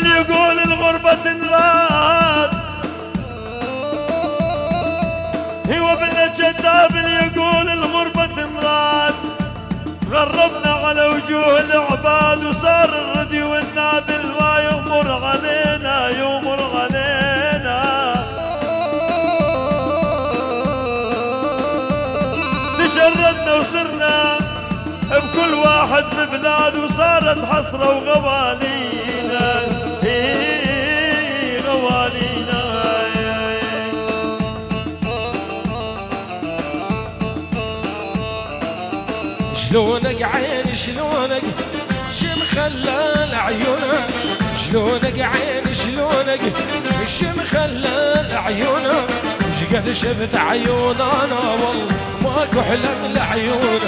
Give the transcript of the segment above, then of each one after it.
اللي يقول الغربة تنراد، هو بالجداب اللي يقول الغربة تنراد. غربنا على وجوه العباد وصار الردي والناذل ما يمر علينا يمر علينا. تشردنا وصرنا بكل واحد ببلاد وصارت حسرة وغوالينا غوالينا. شلونك عين شلونك شم خلال عيونك، شلونك عين شلونك شم خلال عيونك. شقد شفت عيوننا والله ماكو حلم لعيونك،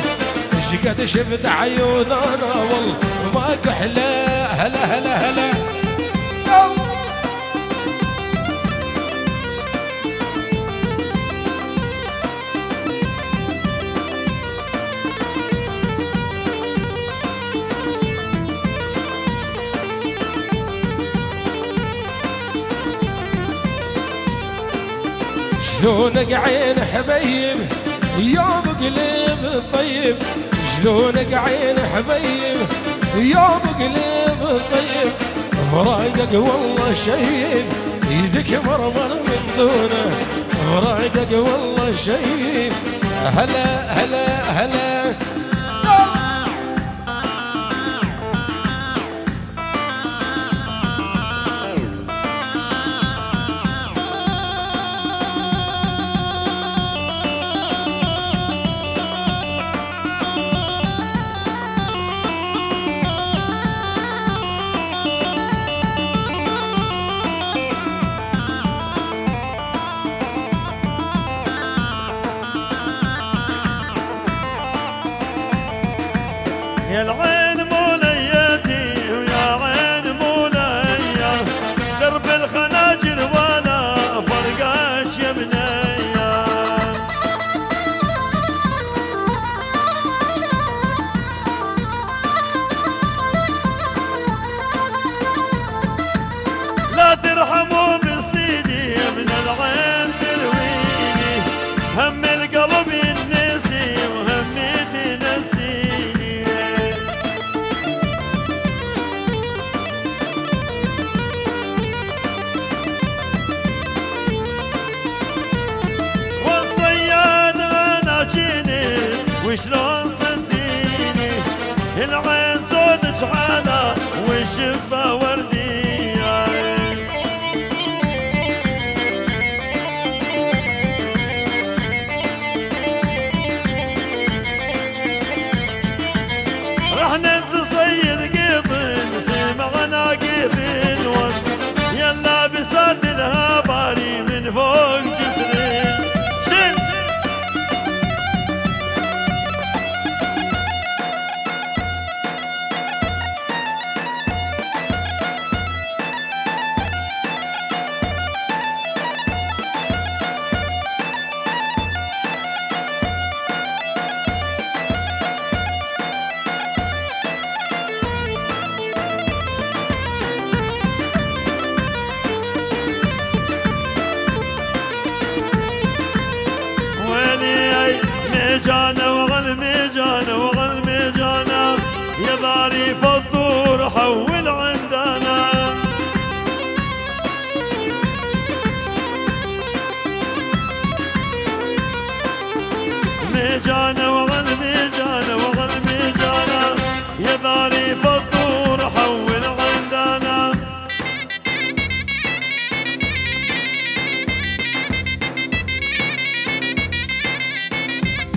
شقد شفت عيوننا والله ماكو حلا. هلا هلا هلا شلونك عين حبيب يوم قلب طيب، شلونك عين حبيب يوم قلب طيب. فراقك والله شيب يدك مرمر من دونه، فراقك والله شيب. هلا هلا هلا يا العين موليتي ويا عين مولية، درب الخناجر ولا فرقاش يا بنية. لا ترحموا من سيدي من العين ترويني، هم القلب ينسي وهمي تنسيني. وشلون صديني العين زود جحالة والشفة وردية. رحنا نتصيد قيطن سمعنا قيث الوصل، يلا بسات الهباري من فوق جسرين. ميجانا وغل ميجانا وغل ميجانا، يا ضاري فالدور حول عندنا. ميجانا وغل ميجانا وغل ميجانا، يا ضاري فالدور حول عندنا.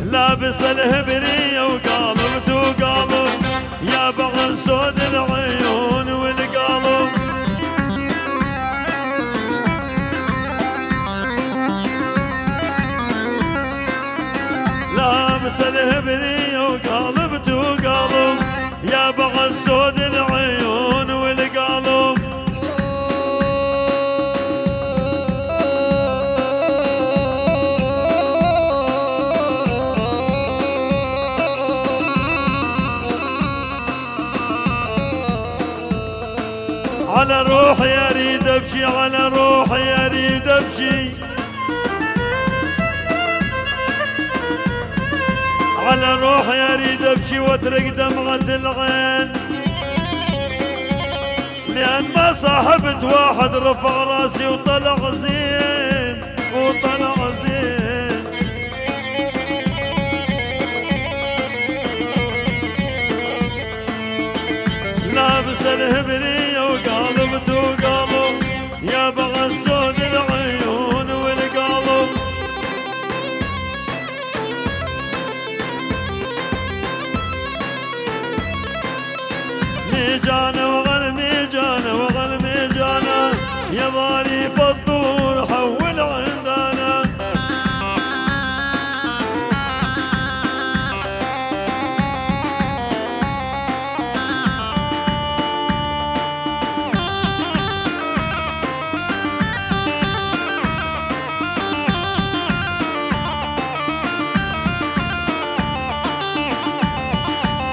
لابس الهبرية وقالب وقالب، يا بغل سود العيون والقالب. لابس الهبرية وقالب وقالب، يا بغل سود العيون والقالب. على روحي اريد ابكي، على روحي اريد ابكي، على روحي اريد ابكي واترك دمعة العين، لان ما صاحبت واحد رفع راسي وطلع زين، وطلع زين. لابس الهبرية وقالبت وقالب، يا بغى السود العيون والقالب. ميجانا وغل ميجانا وغل ميجانا، يا ضاري فالطور حول عندنا.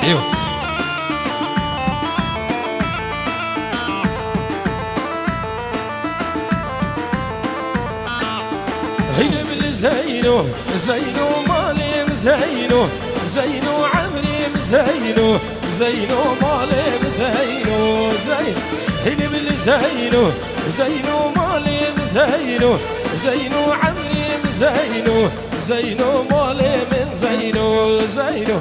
ايوه هيل بالزينو زينو مالي مزينو، زينو عمري مزينو، زينو مالي مزينو، زين هيل بالزينو زينو مالي مزينو، زينو عمري مزينو، زينو مالي من زينو، زينو.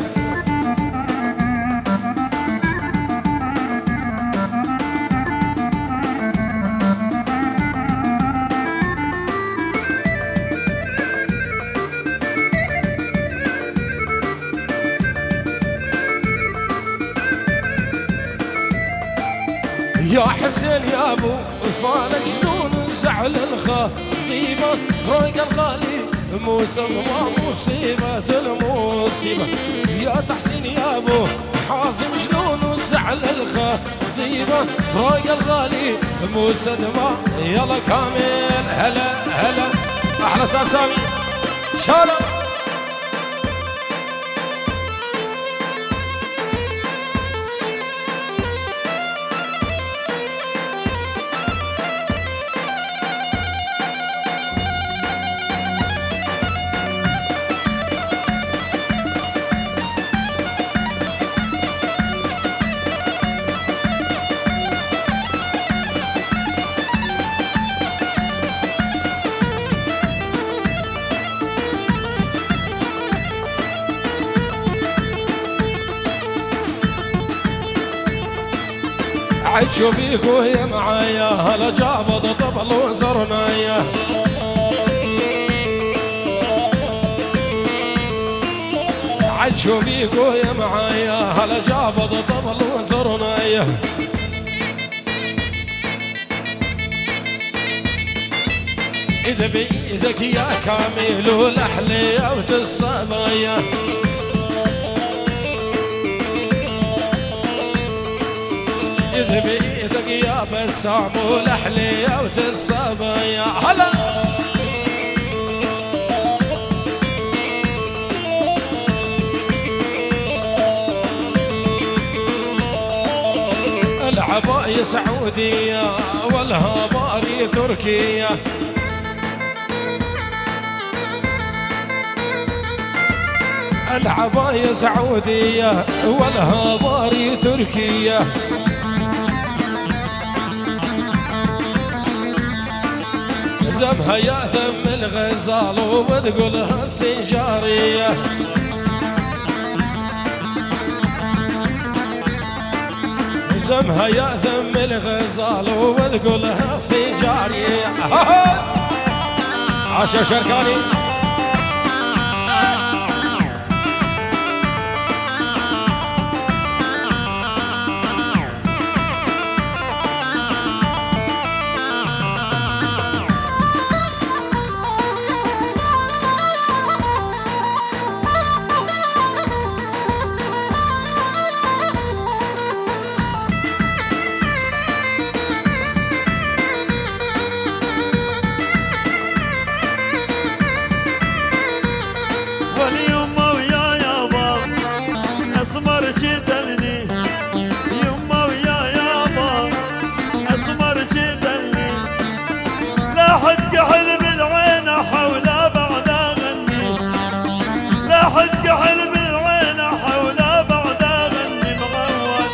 يا حسين يا ابو فالك شلون زعل الخطيبه، فوق الغالي موسم ومصيبه المصيبه. يا تحسين يا ابو حازم شلون زعل الخطيبه، فوق الغالي موسى دماء. يلا كامل هلا هلا احلى استاذ سامي شالو. عد شوفيك وهي معايا، هلا جابض طبل وزرنايا. عد شوفيك وهي معايا، هلا جابض طبل وزرنايا. إذا بإيدك يا كامل والأحلية وتصبايا، إذا بإيدك يا بسام والأحلية وتصبايا. هلا العباية سعودية والهباري تركية، العباية سعودية والهباري تركية. دمها يا دم الغزال وبتقولها سنجارية، دمها يا دم الغزال وبتقولها سنجارية. عاشا شركاني اسمر جدلي لاحد كحل بالعين حول بعد اغني لاحد كحل بالعين حول بعد اغني مغوت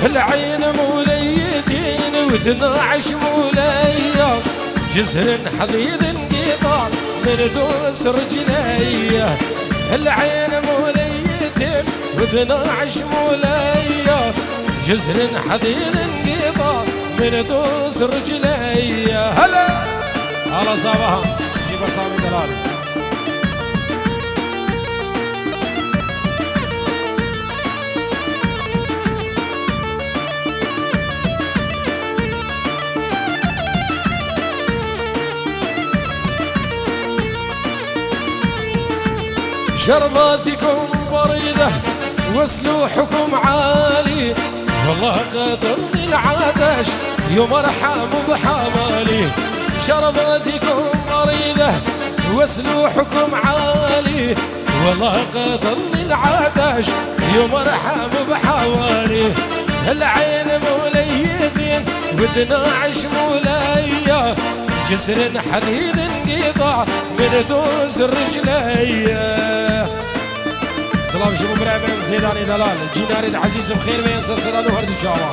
العين موليتين وتناعش مولية جزر حضيض انقطاع من دوس رجليه العين موليتين وتناعش مولية جزر حضيض انقطاع من دوس رجليه هلا هلا صباح جيب سامي دلال شرباتكم بريدة وسلوحكم عالي والله قدرني العطش يوم ارحم بحمالي شرباتكم بريدة وسلوحكم عالي والله قدرني العطش يوم ارحم بحوالي العين موليتين وتناعش مولية جسر حديد انقطع من دوس رجليه سلام شباب ابراهيم زيداني دلال جينا ريد عزيز بخير ما ينسى سلام وهرد ان شاء الله